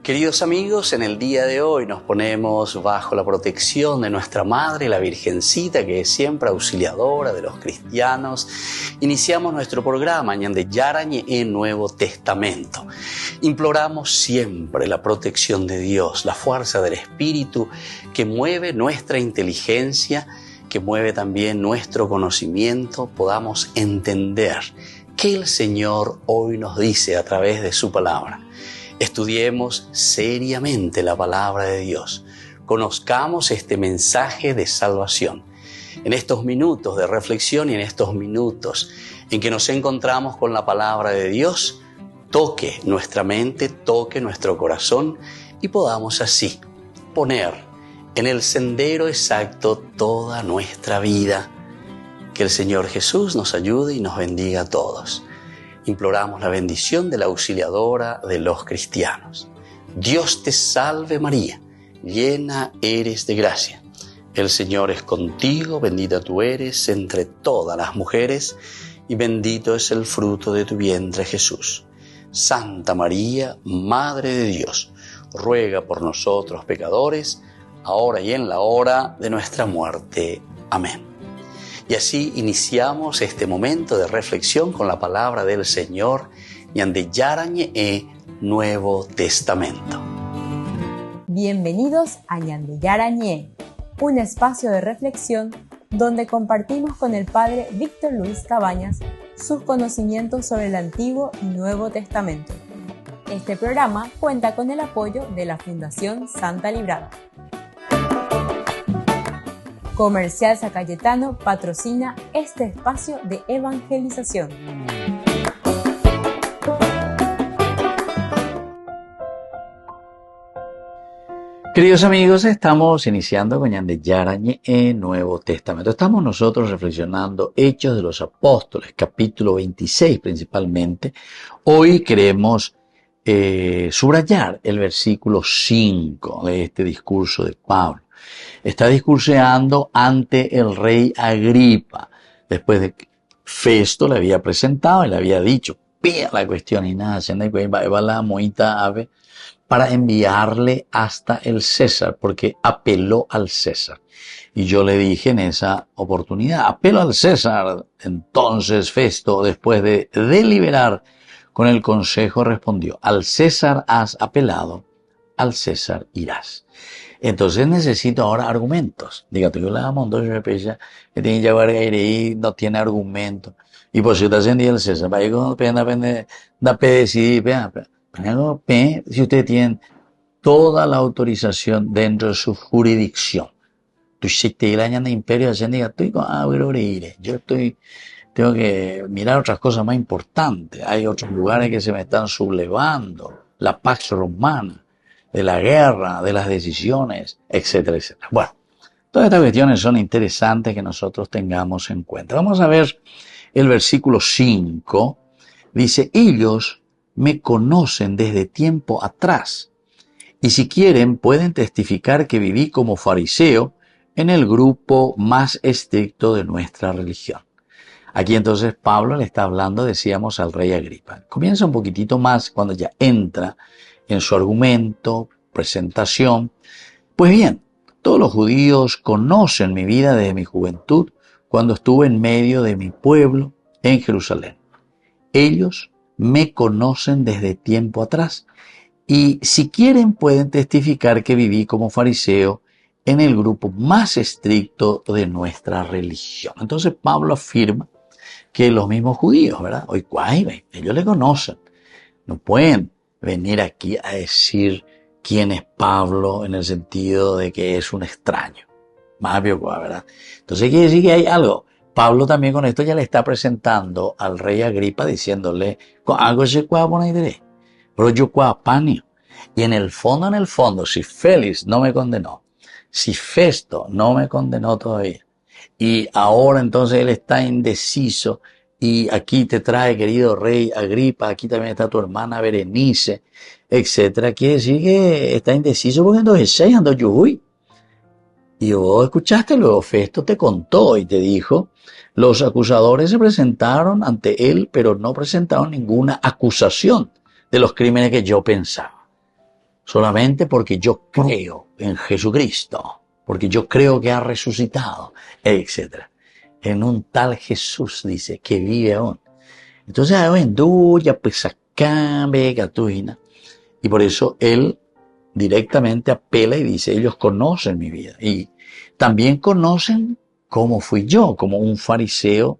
Queridos amigos, en el día de hoy nos ponemos bajo la protección de nuestra Madre, la Virgencita, que es siempre auxiliadora de los cristianos. Iniciamos nuestro programa Ñande Yarañe en Nuevo Testamento. Imploramos siempre la protección de Dios, la fuerza del Espíritu que mueve nuestra inteligencia, que mueve también nuestro conocimiento, podamos entender qué el Señor hoy nos dice a través de su palabra. Estudiemos seriamente la palabra de Dios. Conozcamos este mensaje de salvación. En estos minutos de reflexión y en estos minutos en que nos encontramos con la palabra de Dios, toque nuestra mente, toque nuestro corazón y podamos así poner en el sendero exacto toda nuestra vida. Que el Señor Jesús nos ayude y nos bendiga a todos. Imploramos la bendición de la auxiliadora de los cristianos. Dios te salve María, llena eres de gracia. El Señor es contigo, bendita tú eres entre todas las mujeres y bendito es el fruto de tu vientre Jesús. Santa María, Madre de Dios, ruega por nosotros pecadores, ahora y en la hora de nuestra muerte. Amén. Y así iniciamos este momento de reflexión con la palabra del Señor, Ñande Yarañe Nuevo Testamento. Bienvenidos a Ñande Yarañe, un espacio de reflexión donde compartimos con el Padre Víctor Luis Cabañas sus conocimientos sobre el Antiguo y Nuevo Testamento. Este programa cuenta con el apoyo de la Fundación Santa Librada. Comercial San Cayetano patrocina este espacio de evangelización. Queridos amigos, estamos iniciando con Ñande Yarañe en Nuevo Testamento. Estamos nosotros reflexionando Hechos de los Apóstoles, capítulo 26 principalmente. Hoy queremos subrayar el versículo 5 de este discurso de Pablo. Está discurseando ante el rey Agripa, después de que Festo le había presentado y le había dicho, pía la cuestión y nada, va la moita ave, para enviarle hasta el César, porque apeló al César. Y yo le dije en esa oportunidad, apelo al César. Entonces Festo, después de deliberar con el consejo, respondió, al César has apelado, al César irás. Entonces necesito ahora argumentos. Diga, tú la montón de pesa que tiene que llevar ahí no tiene argumento. Y por si usted ascendía el César, vaya con pena da decidir, si usted tiene toda la autorización dentro de su jurisdicción. Tú si te la de imperio ascendía, estoy con yo tengo que mirar otras cosas más importantes. Hay otros lugares que se me están sublevando. La Pax Romana, de la guerra, de las decisiones, etcétera, etcétera. Bueno, todas estas cuestiones son interesantes que nosotros tengamos en cuenta. Vamos a ver el versículo 5. Dice, ellos me conocen desde tiempo atrás y si quieren pueden testificar que viví como fariseo en el grupo más estricto de nuestra religión. Aquí entonces Pablo le está hablando, decíamos, al rey Agripa. Comienza un poquitito más cuando ya entra en su argumento, presentación. Pues bien, todos los judíos conocen mi vida desde mi juventud, cuando estuve en medio de mi pueblo en Jerusalén. Ellos me conocen desde tiempo atrás y si quieren pueden testificar que viví como fariseo en el grupo más estricto de nuestra religión. Entonces Pablo afirma que los mismos judíos, ¿verdad? Hoy, ellos le conocen. No pueden venir aquí a decir quién es Pablo en el sentido de que es un extraño. Más bien, ¿verdad? Entonces quiere decir que hay algo. Pablo también con esto ya le está presentando al rey Agripa diciéndole, algo se puede poner, pero yo panio. Y en el fondo, si Félix no me condenó, si Festo no me condenó todavía, y ahora entonces él está indeciso, y aquí te trae, querido rey Agripa, aquí también está tu hermana Berenice, etcétera, quiere decir que está indeciso porque entonces ando yuhui. Y vos escuchaste, luego Festo te contó y te dijo, los acusadores se presentaron ante él, pero no presentaron ninguna acusación de los crímenes que yo pensaba. solamente porque yo creo en Jesucristo, porque yo creo que ha resucitado, etc. En un tal Jesús, dice, que vive aún. Entonces, ya pues acá, vega, tuina. Y por eso él directamente apela y dice, ellos conocen mi vida. Y también conocen cómo fui yo, como un fariseo.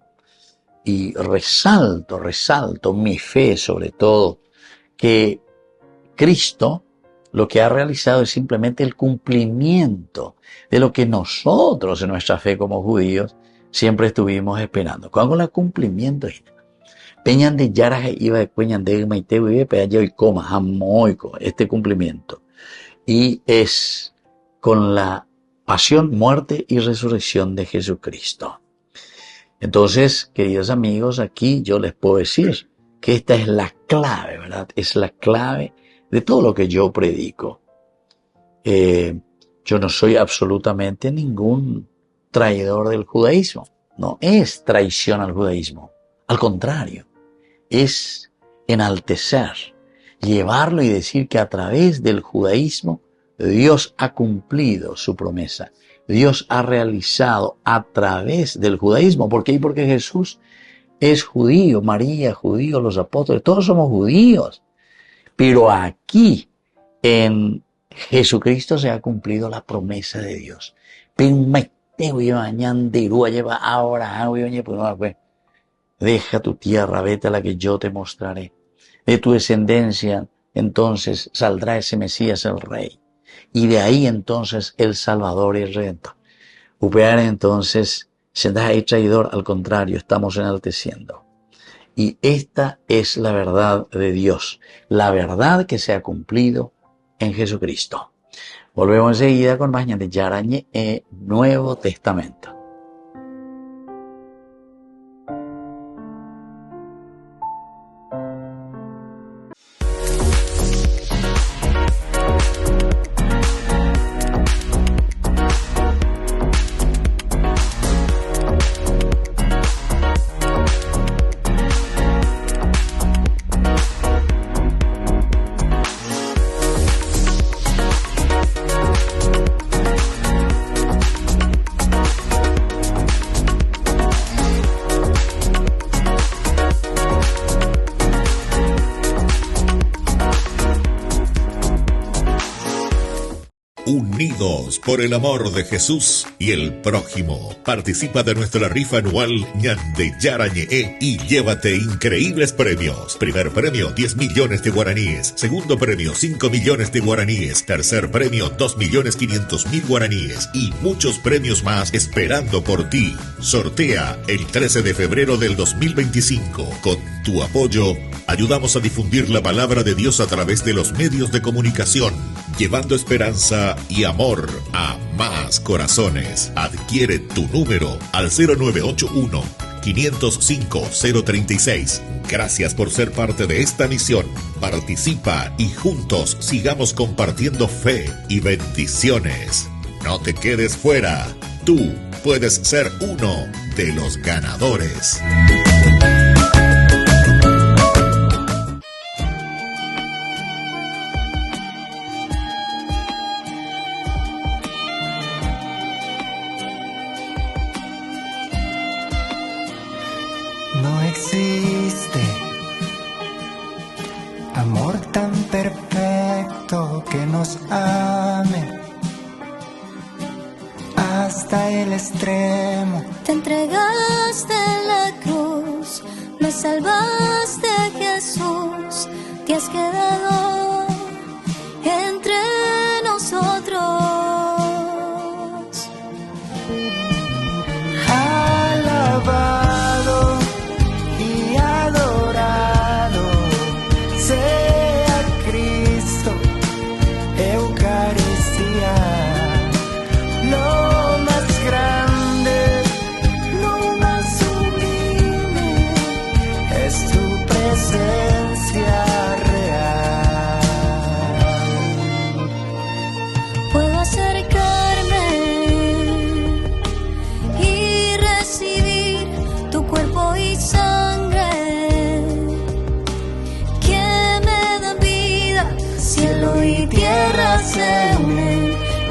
Y resalto mi fe sobre todo, que Cristo lo que ha realizado es simplemente el cumplimiento de lo que nosotros en nuestra fe como judíos siempre estuvimos esperando. Con el cumplimiento, peñan de yaraje iba de cueñan de maite vive peña y coma jamoico este cumplimiento. Y es con la pasión, muerte y resurrección de Jesucristo. Entonces, queridos amigos, aquí yo les puedo decir que esta es la clave, ¿verdad? Es la clave de todo lo que yo predico. Yo no soy absolutamente ningún traidor del judaísmo. No es traición al judaísmo. Al contrario, es enaltecer, llevarlo y decir que a través del judaísmo Dios ha cumplido su promesa. Dios ha realizado a través del judaísmo. ¿Por qué? Porque Jesús es judío, María, judío, los apóstoles, todos somos judíos. Pero aquí, en Jesucristo, se ha cumplido la promesa de Dios. Deja tu tierra, vete a la que yo te mostraré. De tu descendencia, entonces, saldrá ese Mesías, el Rey. Y de ahí, entonces, el Salvador y el Redentor. Upear, entonces, se da ahí traidor, al contrario, estamos enalteciendo. Y esta es la verdad de Dios, la verdad que se ha cumplido en Jesucristo. Volvemos enseguida con más de Yarañe Nuevo Testamento. Unidos por el amor de Jesús y el prójimo. Participa de nuestra rifa anual Ñande Yarañe y llévate increíbles premios. Primer premio, 10 millones de guaraníes. Segundo premio, 5 millones de guaraníes. Tercer premio, 2.500.000 guaraníes. Y muchos premios más esperando por ti. Sortea el 13 de febrero del 2025. Con tu apoyo, ayudamos a difundir la palabra de Dios a través de los medios de comunicación, llevando esperanza y amor a más corazones. Adquiere tu número al 0981-505-036. Gracias por ser parte de esta misión. Participa y juntos sigamos compartiendo fe y bendiciones. No te quedes fuera. Tú puedes ser uno de los ganadores. No existe amor tan perfecto que nos ame hasta el extremo. Te entregaste en la cruz, me salvaste, Jesús, te has quedado entre nosotros. Alabado y adorado sea Cristo, Eucaristía, lo más grande, lo más sublime es tu presencia real.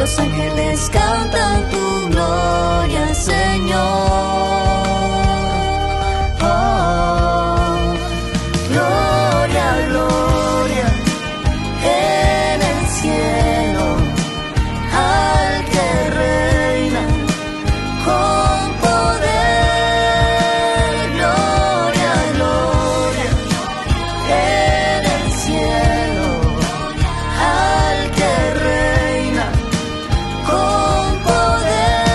los ángeles cantan tu gloria, Señor. Oh, gloria, gloria en el cielo al que reina con poder. Gloria, gloria en el cielo al que reina con poder.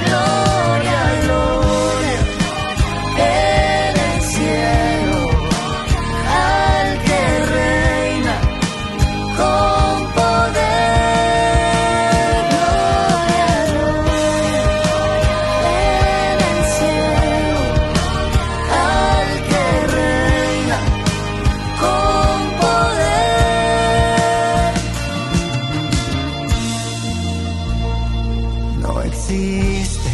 Gloria, gloria en el cielo al que reina con poder. Gloria, gloria en el cielo al que reina con poder. No existe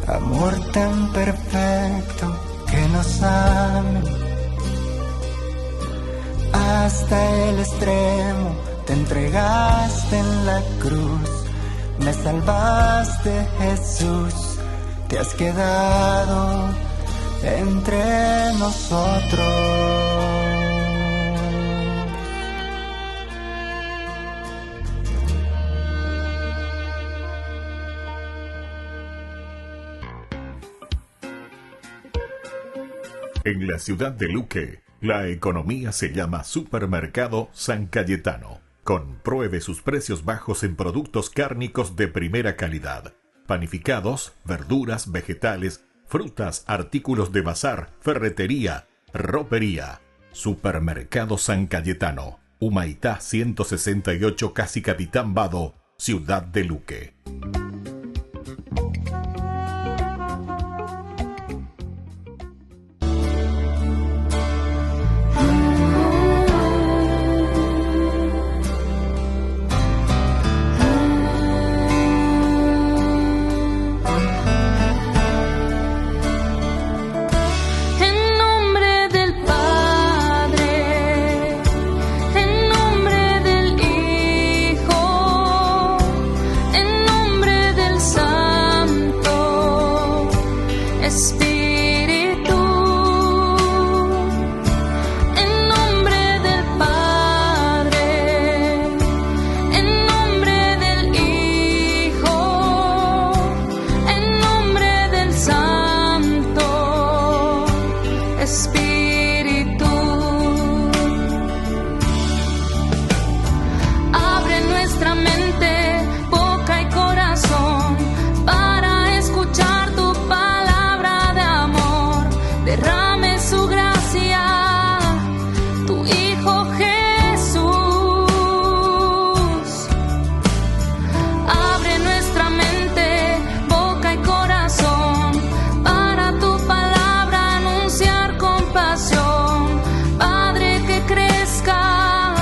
amor tan perfecto que nos ame hasta el extremo. Te entregaste en la cruz, me salvaste, Jesús. Te has quedado entre nosotros. En la ciudad de Luque, la economía se llama Supermercado San Cayetano. Compruebe sus precios bajos en productos cárnicos de primera calidad. Panificados, verduras, vegetales, frutas, artículos de bazar, ferretería, ropería. Supermercado San Cayetano, Humaitá 168, Casi Capitán Vado, ciudad de Luque. En nombre del Padre, en nombre del Hijo, en nombre del Santo Espíritu, en nombre del Padre, en nombre del Hijo, en nombre del Santo Espíritu. Abre nuestra mente, boca y corazón para escuchar tu palabra de amor. Derrame su gracia, tu Hijo Jesús. Abre nuestra mente, boca y corazón para tu palabra anunciar con pasión. Padre, que crezca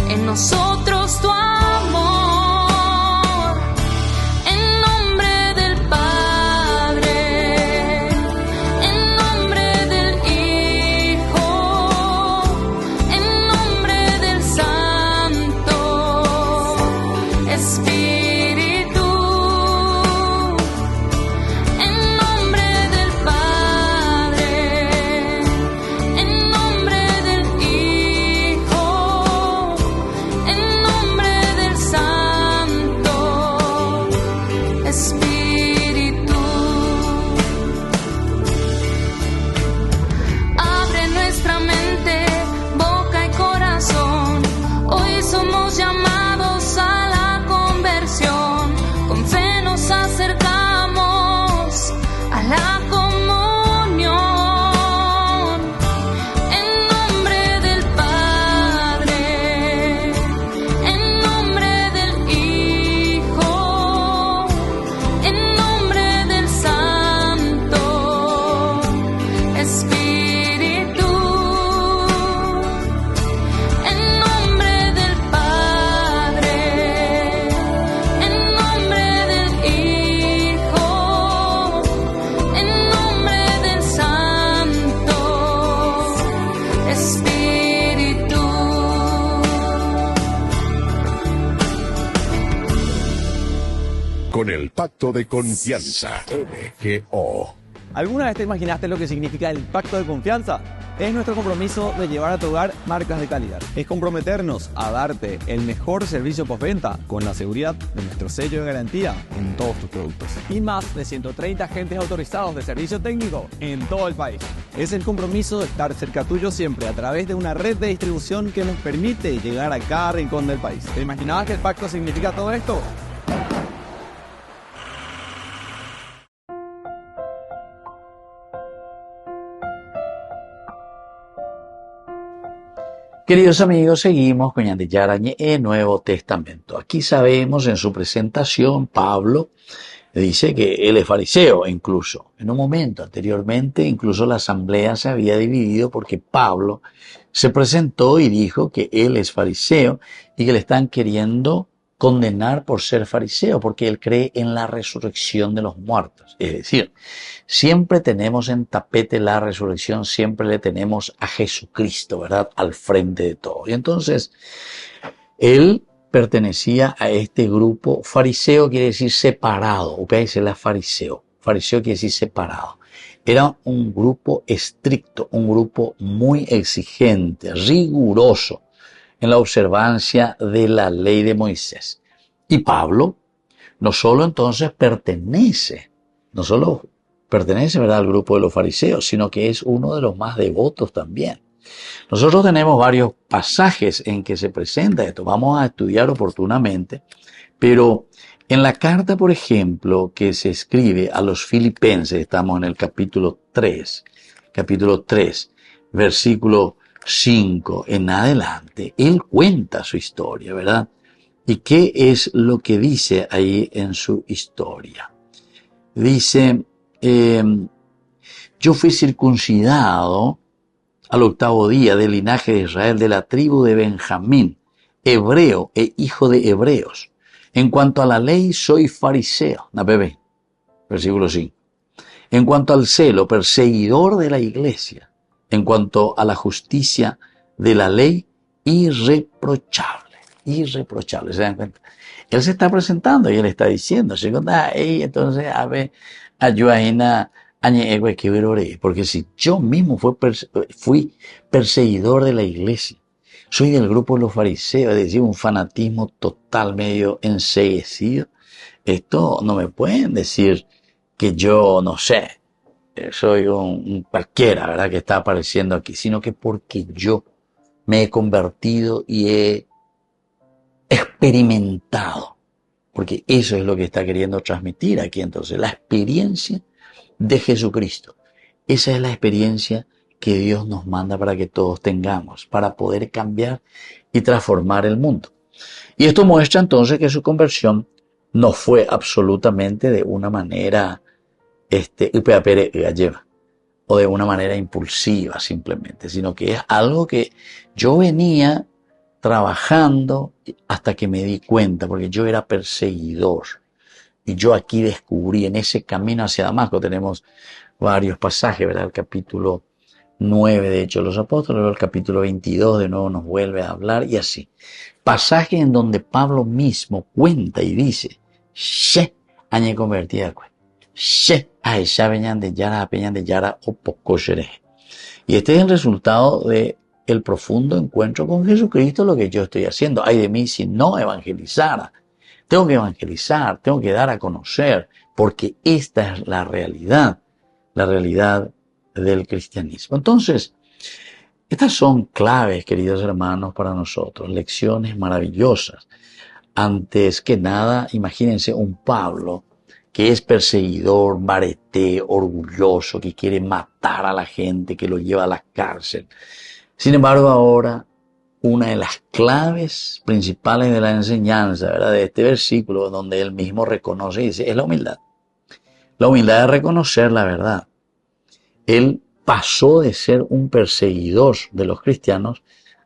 en nosotros tu amor. En nombre del Padre, en nombre del Hijo, en nombre del Santo Espíritu, en nombre del Padre, en nombre del Hijo, en con el Pacto de Confianza. MGO. ¿Alguna vez te imaginaste lo que significa el pacto de confianza? Es nuestro compromiso de llevar a tu hogar marcas de calidad. Es comprometernos a darte el mejor servicio postventa con la seguridad de nuestro sello de garantía en todos tus productos. Y más de 130 agentes autorizados de servicio técnico en todo el país. Es el compromiso de estar cerca tuyo siempre a través de una red de distribución que nos permite llegar a cada rincón del país. ¿Te imaginabas que el pacto significa todo esto? Queridos amigos, seguimos con Ñande Yarañe en Nuevo Testamento. Aquí sabemos en su presentación, Pablo dice que él es fariseo incluso. En un momento anteriormente, incluso la asamblea se había dividido porque Pablo se presentó y dijo que él es fariseo y que le están queriendo condenar por ser fariseo, porque él cree en la resurrección de los muertos. Es decir, siempre tenemos en tapete la resurrección, siempre le tenemos a Jesucristo, ¿verdad?, al frente de todo. Y entonces, él pertenecía a este grupo. Fariseo quiere decir separado, o que dice la fariseo. Fariseo quiere decir separado. Era un grupo estricto, un grupo muy exigente, riguroso en la observancia de la ley de Moisés. Y Pablo no solo entonces pertenece, ¿verdad?, al grupo de los fariseos, sino que es uno de los más devotos también. Nosotros tenemos varios pasajes en que se presenta esto, vamos a estudiar oportunamente, pero en la carta, por ejemplo, que se escribe a los filipenses, estamos en el capítulo 3, versículo 5 en adelante, él cuenta su historia, ¿verdad? ¿Y qué es lo que dice ahí en su historia? Dice, yo fui circuncidado al 8º día del linaje de Israel, de la tribu de Benjamín, hebreo e hijo de hebreos. En cuanto a la ley, soy fariseo. Versículo 5. En cuanto al celo, perseguidor de la iglesia. En cuanto a la justicia de la ley, irreprochable. Irreprochable, ¿se dan cuenta? Él se está presentando y él está diciendo, entonces, porque si yo mismo fui perseguidor de la iglesia, soy del grupo de los fariseos, es decir, un fanatismo total, medio enceguecido, esto no me pueden decir que yo, no sé, soy un cualquiera, ¿verdad?, que está apareciendo aquí, sino que porque yo me he convertido y he experimentado, porque eso es lo que está queriendo transmitir aquí entonces, la experiencia de Jesucristo. Esa es la experiencia que Dios nos manda para que todos tengamos, para poder cambiar y transformar el mundo. Y esto muestra entonces que su conversión no fue absolutamente de una manera o de una manera impulsiva simplemente, sino que es algo que yo venía trabajando hasta que me di cuenta, porque yo era perseguidor. Y yo aquí descubrí en ese camino hacia Damasco, tenemos varios pasajes, ¿verdad? El capítulo 9 de Hechos de los Apóstoles, el capítulo 22 de nuevo nos vuelve a hablar y así. Pasaje en donde Pablo mismo cuenta y dice, She añe convertida, She aesha veñan de yara o poco xereje. Y este es el resultado de el profundo encuentro con Jesucristo, lo que yo estoy haciendo. Ay de mí si no evangelizara. Tengo que evangelizar, tengo que dar a conocer, porque esta es la realidad del cristianismo. Entonces, estas son claves, queridos hermanos, para nosotros, lecciones maravillosas. Antes que nada, imagínense un Pablo que es perseguidor, bareté, orgulloso, que quiere matar a la gente, que lo lleva a la cárcel. Sin embargo, ahora, una de las claves principales de la enseñanza, ¿verdad?, de este versículo, donde él mismo reconoce y dice, es la humildad. La humildad de reconocer la verdad. Él pasó de ser un perseguidor de los cristianos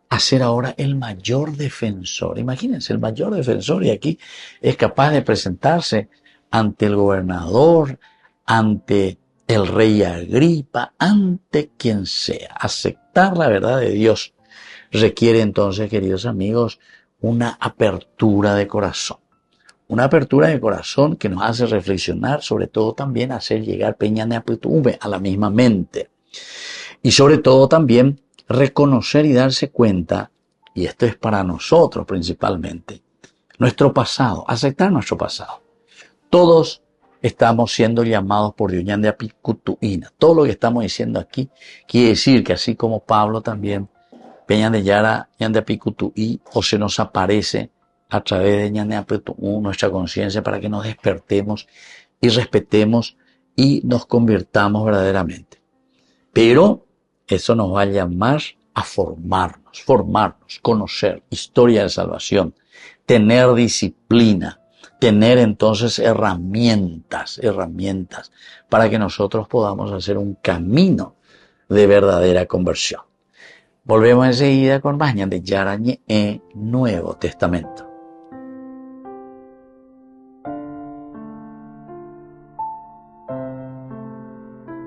a ser ahora el mayor defensor. Imagínense, el mayor defensor, y aquí es capaz de presentarse ante el gobernador, ante el rey Agripa, ante quien sea. Aceptar la verdad de Dios requiere entonces, queridos amigos, una apertura de corazón, una apertura de corazón que nos hace reflexionar, sobre todo también hacer llegar Peña Neaputume a la misma mente. Y sobre todo también reconocer y darse cuenta, y esto es para nosotros principalmente, nuestro pasado, aceptar nuestro pasado. Todos estamos siendo llamados por Dios, Ñande Apicutuina. Todo lo que estamos diciendo aquí quiere decir que así como Pablo también, Peña de Yara, Ñande Apicutuí, o se nos aparece a través de Ñande Apicutuí nuestra conciencia para que nos despertemos y respetemos y nos convirtamos verdaderamente. Pero eso nos va a llamar a formarnos, conocer historia de salvación, tener disciplina, tener entonces herramientas para que nosotros podamos hacer un camino de verdadera conversión. Volvemos enseguida con más de Yarañe en Nuevo Testamento.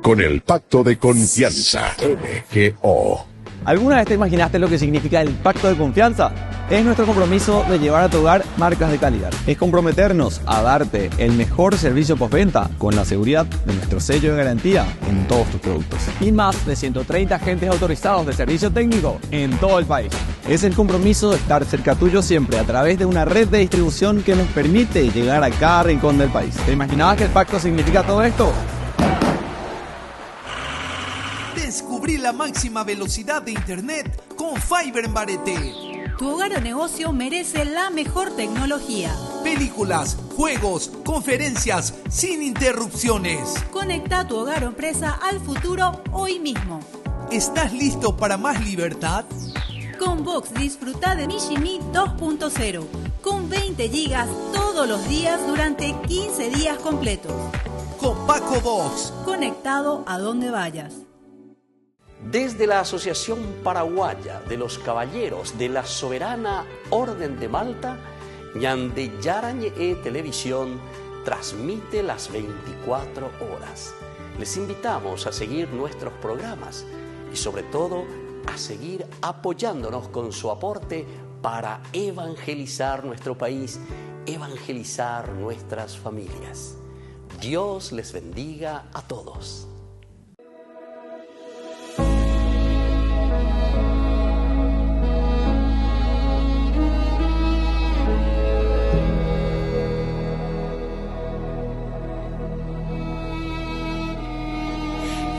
Con el pacto de confianza, MGO. ¿Alguna vez te imaginaste lo que significa el pacto de confianza? Es nuestro compromiso de llevar a tu hogar marcas de calidad. Es comprometernos a darte el mejor servicio postventa con la seguridad de nuestro sello de garantía en todos tus productos. Y más de 130 agentes autorizados de servicio técnico en todo el país. Es el compromiso de estar cerca tuyo siempre a través de una red de distribución que nos permite llegar a cada rincón del país. ¿Te imaginabas que el pacto significa todo esto? Descubrí la máxima velocidad de internet con Fiber en Barete. Tu hogar o negocio merece la mejor tecnología. Películas, juegos, conferencias, sin interrupciones. Conecta tu hogar o empresa al futuro hoy mismo. ¿Estás listo para más libertad? Con Vox disfruta de Mishimi 2.0 con 20 gigas todos los días durante 15 días completos. Con Paco Vox. Conectado a donde vayas. Desde la Asociación Paraguaya de los Caballeros de la Soberana Orden de Malta, Ñande Yarañe Televisión transmite las 24 horas. Les invitamos a seguir nuestros programas y sobre todo a seguir apoyándonos con su aporte para evangelizar nuestro país, evangelizar nuestras familias. Dios les bendiga a todos.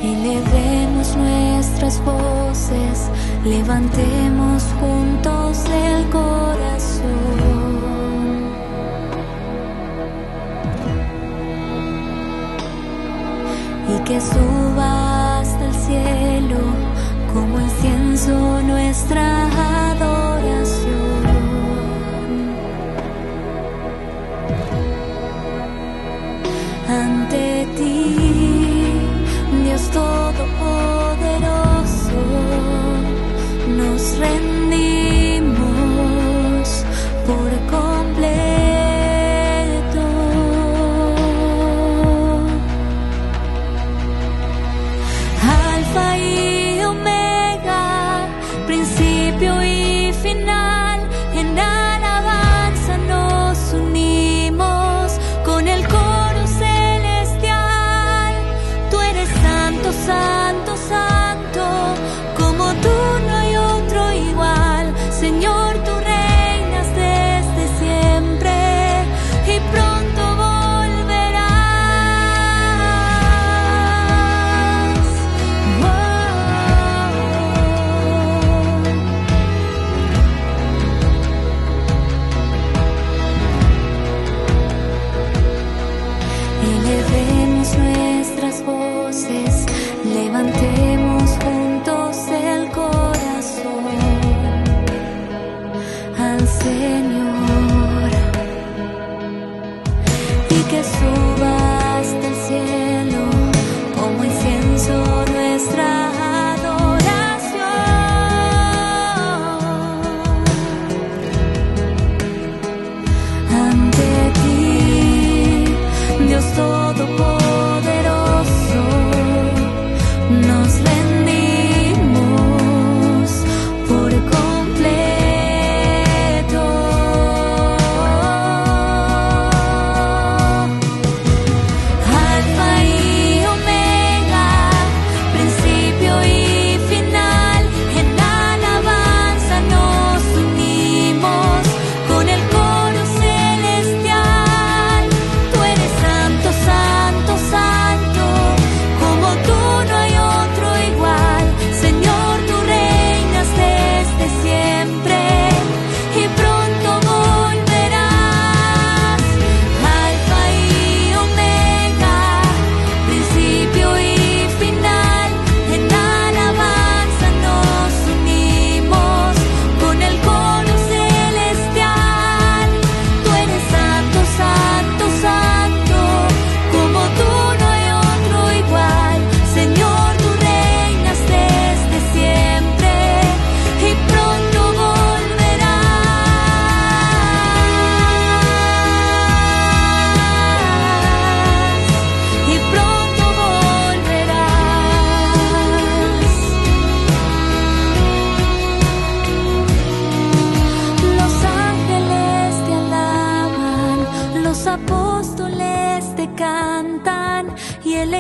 Elevemos nuestras voces, levantemos juntos el corazón. Y que suba hasta el cielo como incienso nuestra adoración. Ante ti, Dios Todopoderoso, nos rendimos por completo. Alfa y Omega, principio y final, en alabanza nos unimos con el coro celestial. Tú eres santo, santo, santo, como tú no hay otro igual. Señor, tú reinas desde siempre y pronto volverás. Elevemos nuestras voces, levantemos juntos el corazón al Señor, y que suba hasta el cielo como incienso nuestra adoración. Ante ti, Dios Todopoderoso, nos rendimos por completo.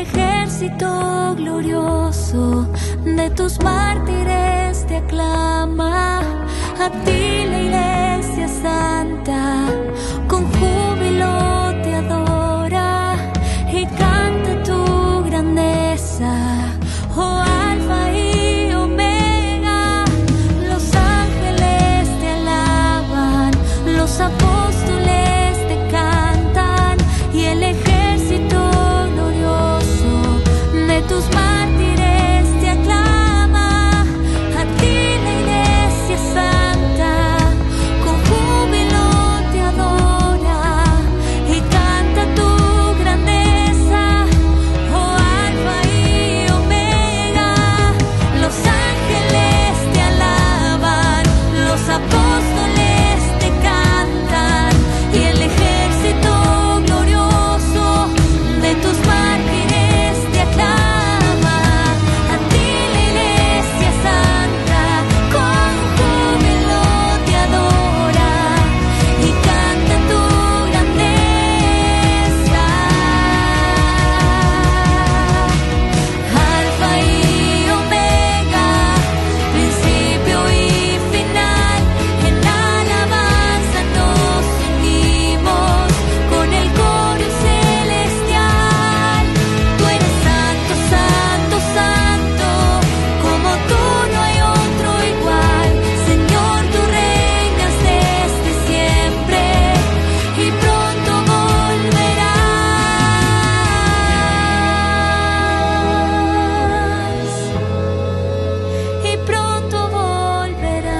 ejército glorioso de tus mártires te aclama. A ti la Iglesia Santa con júbilo te adora y canta tu grandeza, oh Alfa y Omega. Los ángeles te alaban, los apóstoles te cantan y el ejército glorioso de tus mártires te aclama. A ti la Iglesia Santa con júbilo te adora y canta tu grandeza, oh Alfa y Omega. Los ángeles te alaban, los apóstoles te cantan y el ejército glorioso de tus mártires te aclama. A ti la Iglesia Santa con júbilo te adora y canta tu grandeza. Alfa y Omega, principio y final, en alabanza nos unimos con el coro celestial. Tú eres santo, santo, santo, como tú no hay otro igual. Señor, tú reinas desde siempre y pronto volverás. Y pronto volverás.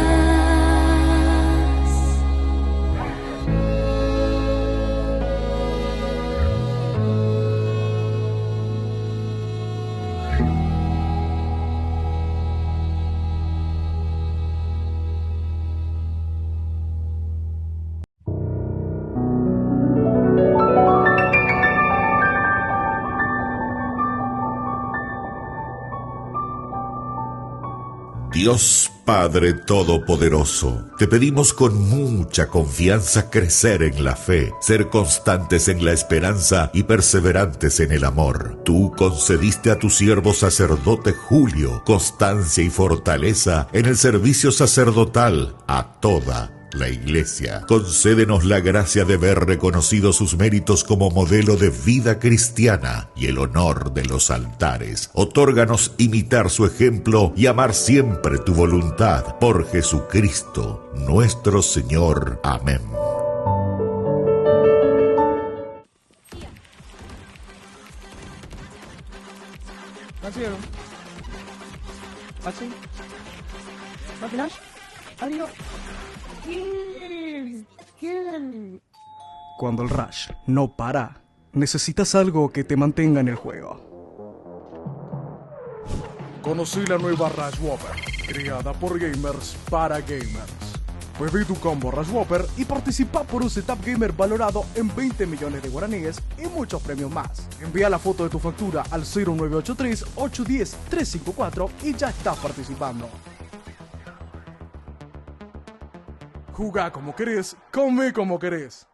Dios Padre Todopoderoso, te pedimos con mucha confianza crecer en la fe, ser constantes en la esperanza y perseverantes en el amor. Tú concediste a tu siervo sacerdote Julio constancia y fortaleza en el servicio sacerdotal a toda la Iglesia. Concédenos la gracia de ver reconocidos sus méritos como modelo de vida cristiana y el honor de los altares. Otórganos imitar su ejemplo y amar siempre tu voluntad. Por Jesucristo, nuestro Señor. Amén. Cuando el rush no para, necesitas algo que te mantenga en el juego. Conocí la nueva Rush Whopper, creada por gamers para gamers. Pedí tu combo Rush Whopper y participa por un setup gamer valorado en 20 millones de guaraníes y muchos premios más. Envía la foto de tu factura al 0983-810-354 y ya estás participando. Jugá como querés, come como querés.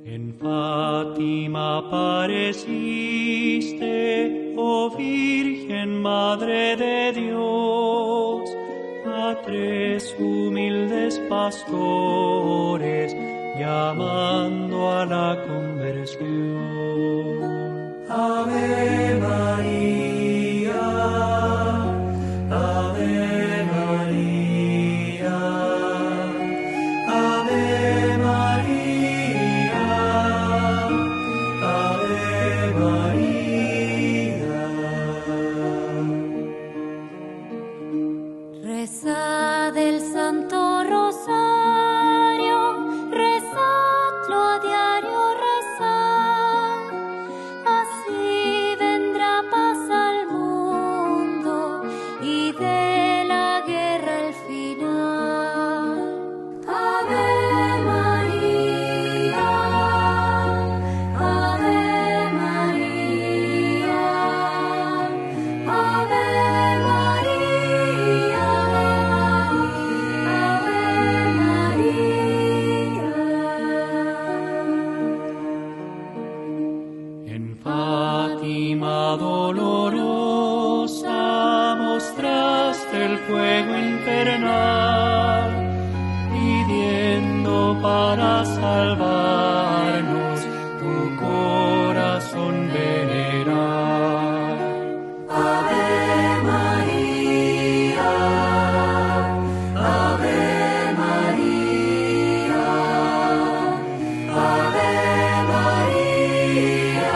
En Fátima apareciste, oh Virgen Madre de Dios, a tres humildes pastores llamando a la conversión. Ave María, Ave María, Ave María, Ave María. Reza del Santo Rosario, rezadlo a diario, rezad, así vendrá paz al del fuego infernal, pidiendo para salvarnos tu corazón venerar. Ave María, Ave María, Ave María,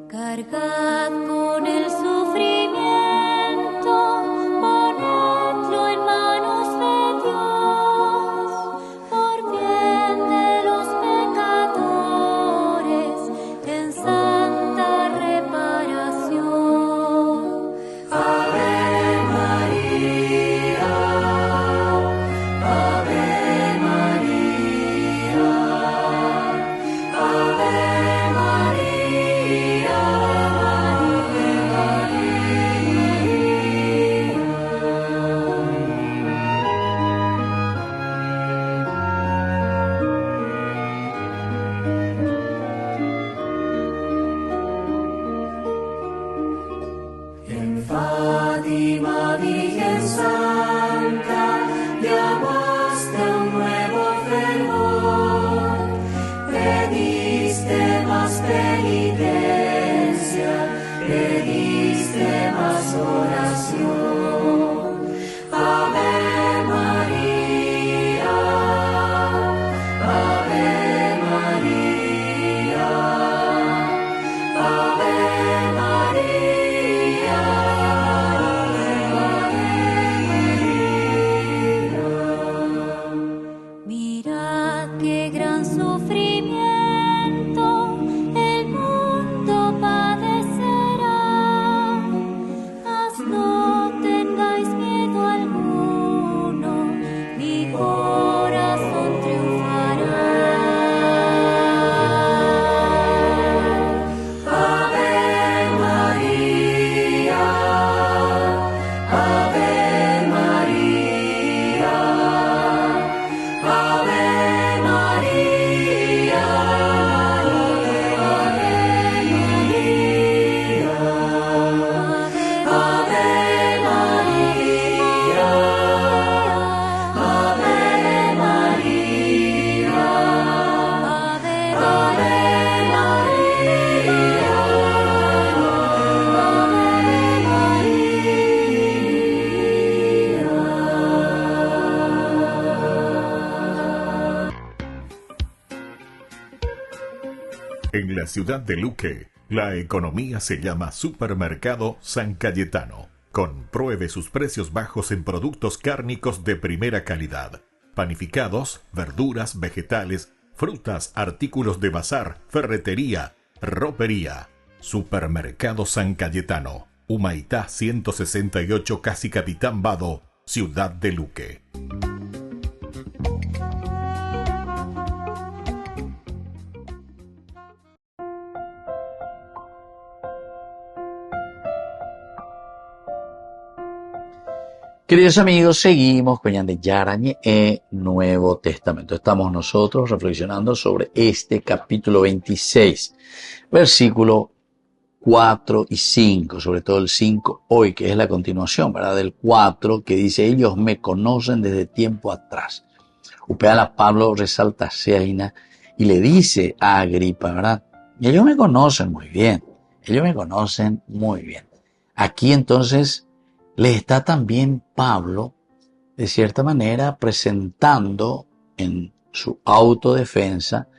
Cargad con el sufrimiento, ponedlo en manos de Dios, por bien de los pecadores, en santa reparación. Ave María, Ave María, Ave María, En Fátima, Virgen Santa, llamaste a un nuevo fervor, pediste más penitencia, pediste más oración. Ave María, Ave María, Ave María, Mirad qué gran sufrimiento el mundo padecerá, mas no tengáis miedo alguno, mi corazón triunfará. Ave María, Ave María, Ave María, En la ciudad de Luque, la economía se llama Supermercado San Cayetano. Compruebe sus precios bajos en productos cárnicos de primera calidad. Panificados, verduras, vegetales, frutas, artículos de bazar, ferretería, ropería. Supermercado San Cayetano. Humaitá 168, Casi Capitán Vado, ciudad de Luque. Queridos amigos, seguimos con Ñande Yarañe en Nuevo Testamento. Estamos nosotros reflexionando sobre este capítulo 26, versículo 4 y 5, sobre todo el 5 hoy, que es la continuación, ¿verdad? Del 4, que dice, ellos me conocen desde tiempo atrás. Upeala Pablo resalta Seina y le dice a Agripa, ¿verdad? Y ellos me conocen muy bien, ellos me conocen muy bien. Aquí entonces le está también Pablo, de cierta manera, presentando en su autodefensa,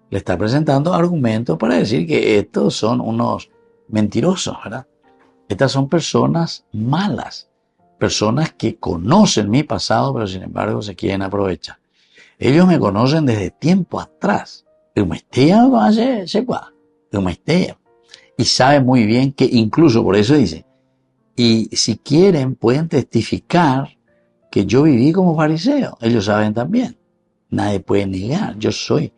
le está presentando argumentos para decir que estos son unos mentirosos, ¿verdad? Estas son personas malas, personas que conocen mi pasado, pero sin embargo se quieren aprovechar. Ellos me conocen desde tiempo atrás. Y saben muy bien que incluso por eso dice, y si quieren pueden testificar que yo viví como fariseo. Ellos saben también. Nadie puede negar. Yo soy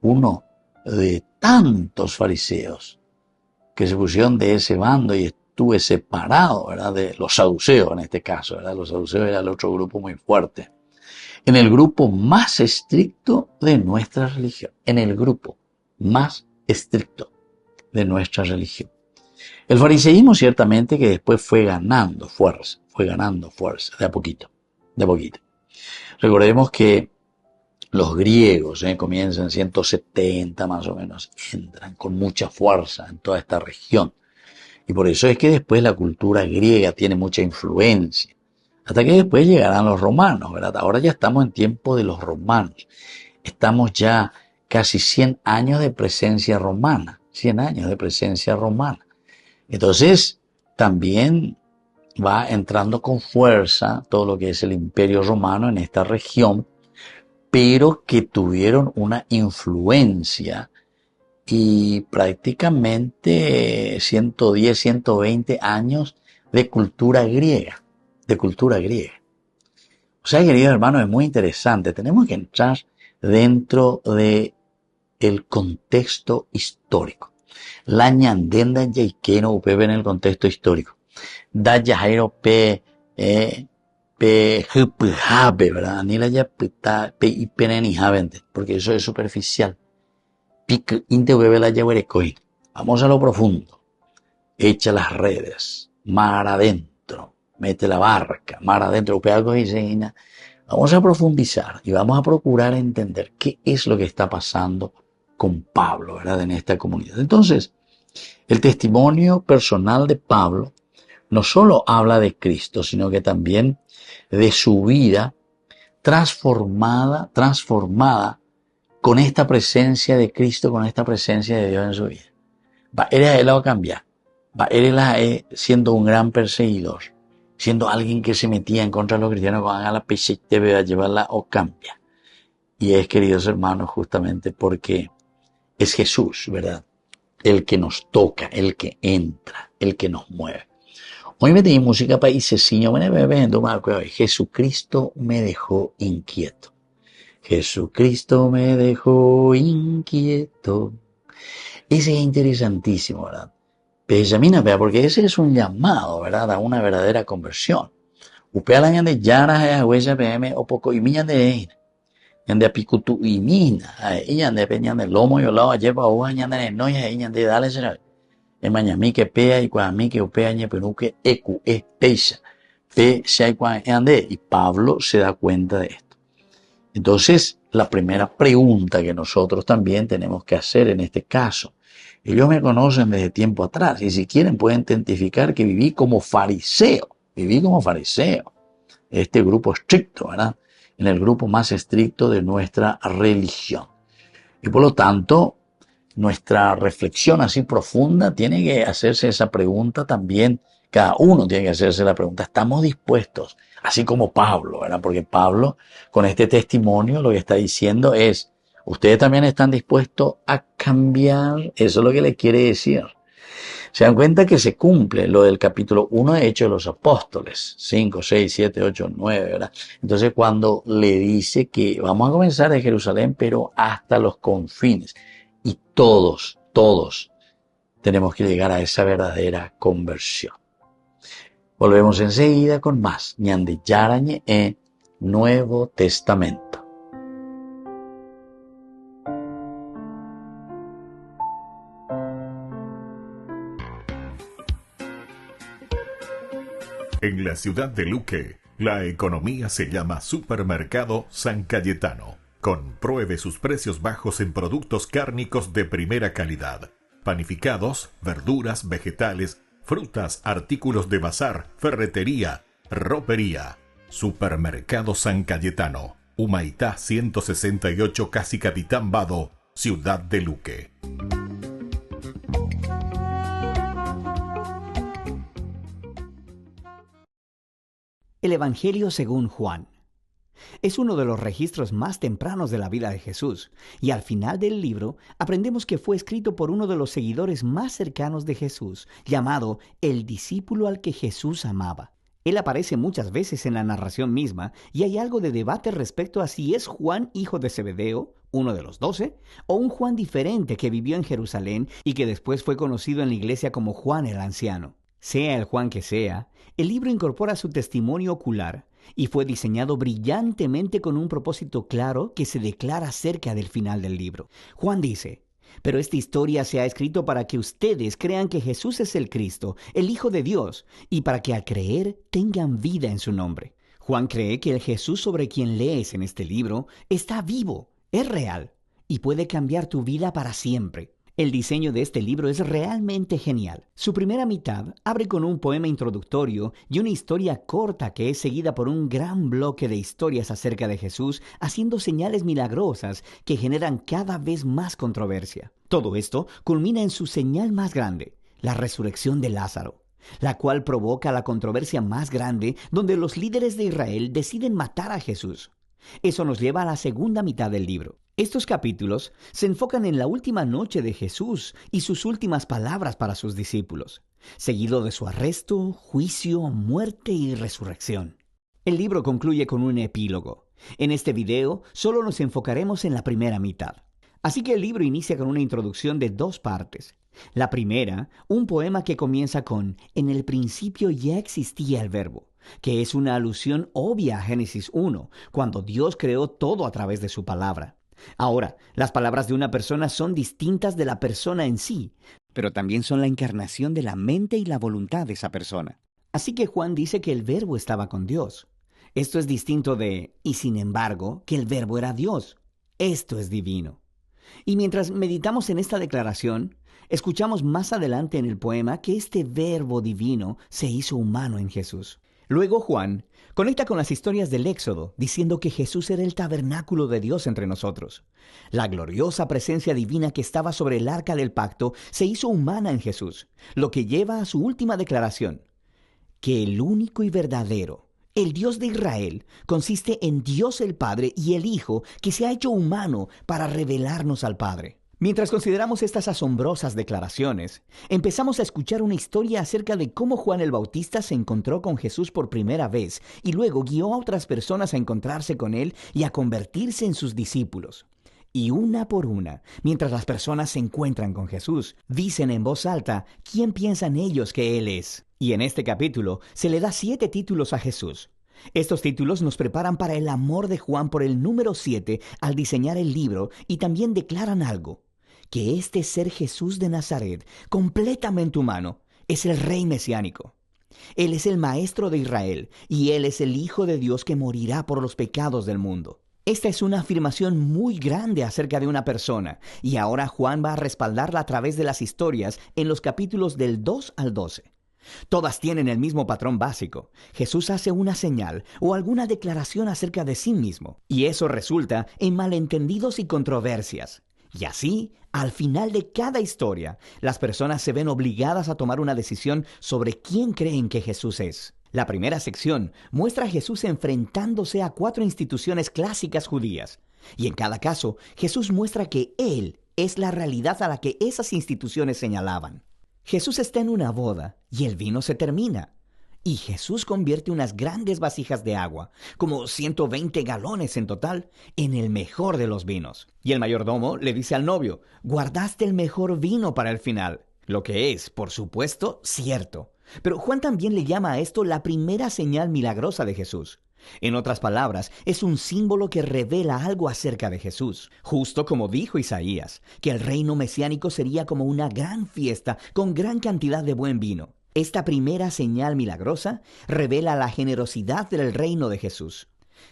uno de tantos fariseos que se pusieron de ese bando y estuve separado, ¿verdad? De los saduceos en este caso, ¿verdad? Los saduceos era el otro grupo muy fuerte. En el grupo más estricto de nuestra religión. En el grupo más estricto de nuestra religión. El fariseísmo ciertamente que después fue ganando fuerza, de a poquito. Recordemos que los griegos comienzan en 170 más o menos, entran con mucha fuerza en toda esta región. Y por eso es que después la cultura griega tiene mucha influencia. Hasta que después llegarán los romanos, ¿verdad? Ahora ya estamos en tiempo de los romanos. Estamos ya casi 100 años de presencia romana. 100 años de presencia romana. Entonces, también va entrando con fuerza todo lo que es el Imperio Romano en esta región, pero que tuvieron una influencia y prácticamente 110, 120 años de cultura griega. O sea, queridos hermanos, es muy interesante. Tenemos que entrar dentro de el contexto histórico. La ñandenda yaikeno upebe en el contexto histórico. Da yajairo pe hupjabe, ¿verdad? Ni la ya pe y peneni javente, porque eso es superficial. Pic inte upebe la yahuerecoin. Vamos a lo profundo. Echa las redes, mar adentro, mete la barca, mar adentro, upebe algo y se. Vamos a profundizar y vamos a procurar entender qué es lo que está pasando con Pablo, ¿verdad? En esta comunidad. Entonces, el testimonio personal de Pablo no solo habla de Cristo, sino que también de su vida transformada con esta presencia de Cristo, con esta presencia de Dios en su vida. Va, él va a cambiar. Va, él siendo un gran perseguidor, siendo alguien que se metía en contra de los cristianos, cuando haga la pechete, va a llevarla o cambia. Y es, queridos hermanos, justamente porque es Jesús, ¿verdad? El que nos toca, el que entra, el que nos mueve. Hoy me tenía música para Iseciño, Jesucristo me dejó inquieto. Jesucristo me dejó inquieto. Ese es interesantísimo, ¿verdad? Benjamina, porque ese es un llamado, ¿verdad? A una verdadera conversión. Upea la ñande yara a huella PM o poco y miña de ñande apicutu y mina. Ella de peña lomo y olao lleva o ñande no ya ella de dale será. En mañami que pea y cuami que upea ñe penuque ecu es peisa. Pe shai cuan ande. Y Pablo se da cuenta de esto. Entonces, la primera pregunta que nosotros también tenemos que hacer en este caso. Ellos me conocen desde tiempo atrás y si quieren pueden identificar que viví como fariseo. Este grupo estricto, ¿verdad? En el grupo más estricto de nuestra religión. Y por lo tanto, nuestra reflexión así profunda tiene que hacerse esa pregunta también. Cada uno tiene que hacerse la pregunta, ¿estamos dispuestos? Así como Pablo, ¿verdad? Porque Pablo, con este testimonio, lo que está diciendo es, ¿ustedes también están dispuestos a cambiar? Eso es lo que le quiere decir. Se dan cuenta que se cumple lo del capítulo 1 de Hechos de los Apóstoles, 5, 6, 7, 8, 9, ¿verdad? Entonces cuando le dice que vamos a comenzar de Jerusalén, pero hasta los confines. Y todos tenemos que llegar a esa verdadera conversión. Volvemos enseguida con más ñande yarañe en Nuevo Testamento. En la ciudad de Luque, la economía se llama Supermercado San Cayetano. Compruebe sus precios bajos en productos cárnicos de primera calidad. Panificados, verduras, vegetales, frutas, artículos de bazar, ferretería, ropería. Supermercado San Cayetano, Humaitá 168, Casi Capitán Vado, Ciudad de Luque. El Evangelio según Juan. Es uno de los registros más tempranos de la vida de Jesús, y al final del libro aprendemos que fue escrito por uno de los seguidores más cercanos de Jesús, llamado el discípulo al que Jesús amaba. Él aparece muchas veces en la narración misma, y hay algo de debate respecto a si es Juan hijo de Zebedeo, uno de los 12, o un Juan diferente que vivió en Jerusalén y que después fue conocido en la iglesia como Juan el Anciano. Sea el Juan que sea, el libro incorpora su testimonio ocular y fue diseñado brillantemente con un propósito claro que se declara cerca del final del libro. Juan dice, Pero esta historia se ha escrito para que ustedes crean que Jesús es el Cristo, el Hijo de Dios, y para que al creer tengan vida en su nombre. Juan cree que el Jesús sobre quien lees en este libro está vivo, es real, y puede cambiar tu vida para siempre. El diseño de este libro es realmente genial. Su primera mitad abre con un poema introductorio y una historia corta que es seguida por un gran bloque de historias acerca de Jesús, haciendo señales milagrosas que generan cada vez más controversia. Todo esto culmina en su señal más grande, la resurrección de Lázaro, la cual provoca la controversia más grande donde los líderes de Israel deciden matar a Jesús. Eso nos lleva a la segunda mitad del libro. Estos capítulos se enfocan en la última noche de Jesús y sus últimas palabras para sus discípulos, seguido de su arresto, juicio, muerte y resurrección. El libro concluye con un epílogo. En este video solo nos enfocaremos en la primera mitad. Así que el libro inicia con una introducción de 2 partes. La primera, un poema que comienza con «En el principio ya existía el verbo», que es una alusión obvia a Génesis 1, cuando Dios creó todo a través de su palabra. Ahora, las palabras de una persona son distintas de la persona en sí, pero también son la encarnación de la mente y la voluntad de esa persona. Así que Juan dice que el verbo estaba con Dios. Esto es distinto de, y sin embargo, que el verbo era Dios. Esto es divino. Y mientras meditamos en esta declaración, escuchamos más adelante en el poema que este verbo divino se hizo humano en Jesús. Luego Juan conecta con las historias del Éxodo, diciendo que Jesús era el tabernáculo de Dios entre nosotros. La gloriosa presencia divina que estaba sobre el arca del pacto se hizo humana en Jesús, lo que lleva a su última declaración, que el único y verdadero, el Dios de Israel, consiste en Dios el Padre y el Hijo que se ha hecho humano para revelarnos al Padre. Mientras consideramos estas asombrosas declaraciones, empezamos a escuchar una historia acerca de cómo Juan el Bautista se encontró con Jesús por primera vez y luego guió a otras personas a encontrarse con él y a convertirse en sus discípulos. Y una por una, mientras las personas se encuentran con Jesús, dicen en voz alta quién piensan ellos que Él es. Y en este capítulo se le da 7 títulos a Jesús. Estos títulos nos preparan para el amor de Juan por el número 7 al diseñar el libro y también declaran algo. Que este ser Jesús de Nazaret, completamente humano, es el Rey mesiánico. Él es el Maestro de Israel y Él es el Hijo de Dios que morirá por los pecados del mundo. Esta es una afirmación muy grande acerca de una persona y ahora Juan va a respaldarla a través de las historias en los capítulos del 2 al 12. Todas tienen el mismo patrón básico. Jesús hace una señal o alguna declaración acerca de sí mismo y eso resulta en malentendidos y controversias. Y así, al final de cada historia, las personas se ven obligadas a tomar una decisión sobre quién creen que Jesús es. La primera sección muestra a Jesús enfrentándose a 4 instituciones clásicas judías. Y en cada caso, Jesús muestra que Él es la realidad a la que esas instituciones señalaban. Jesús está en una boda y el vino se termina. Y Jesús convierte unas grandes vasijas de agua, como 120 galones en total, en el mejor de los vinos. Y el mayordomo le dice al novio, guardaste el mejor vino para el final. Lo que es, por supuesto, cierto. Pero Juan también le llama a esto la primera señal milagrosa de Jesús. En otras palabras, es un símbolo que revela algo acerca de Jesús. Justo como dijo Isaías, que el reino mesiánico sería como una gran fiesta con gran cantidad de buen vino. Esta primera señal milagrosa revela la generosidad del reino de Jesús.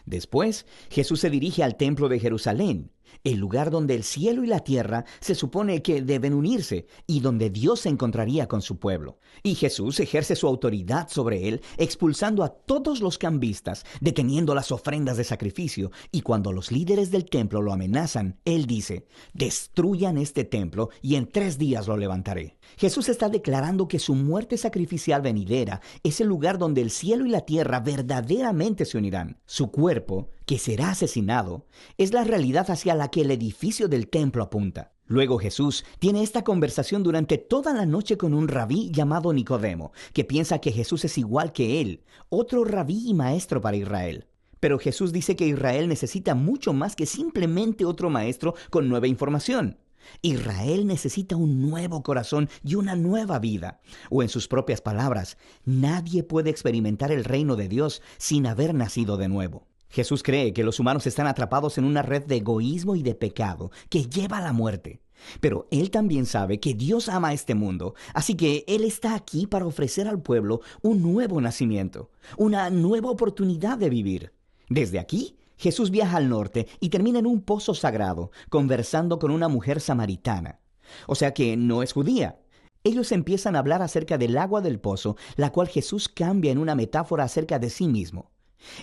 Después, Jesús se dirige al templo de Jerusalén, el lugar donde el cielo y la tierra se supone que deben unirse y donde Dios se encontraría con su pueblo. Y Jesús ejerce su autoridad sobre él, expulsando a todos los cambistas, deteniendo las ofrendas de sacrificio, y cuando los líderes del templo lo amenazan, él dice, destruyan este templo y en 3 días lo levantaré. Jesús está declarando que su muerte sacrificial venidera es el lugar donde el cielo y la tierra verdaderamente se unirán. Su cuerpo, que será asesinado, es la realidad hacia la que el edificio del templo apunta. Luego Jesús tiene esta conversación durante toda la noche con un rabí llamado Nicodemo, que piensa que Jesús es igual que él, otro rabí y maestro para Israel. Pero Jesús dice que Israel necesita mucho más que simplemente otro maestro con nueva información. Israel necesita un nuevo corazón y una nueva vida. O en sus propias palabras, nadie puede experimentar el reino de Dios sin haber nacido de nuevo. Jesús cree que los humanos están atrapados en una red de egoísmo y de pecado que lleva a la muerte. Pero él también sabe que Dios ama a este mundo, así que él está aquí para ofrecer al pueblo un nuevo nacimiento, una nueva oportunidad de vivir. Desde aquí, Jesús viaja al norte y termina en un pozo sagrado, conversando con una mujer samaritana. O sea que no es judía. Ellos empiezan a hablar acerca del agua del pozo, la cual Jesús cambia en una metáfora acerca de sí mismo.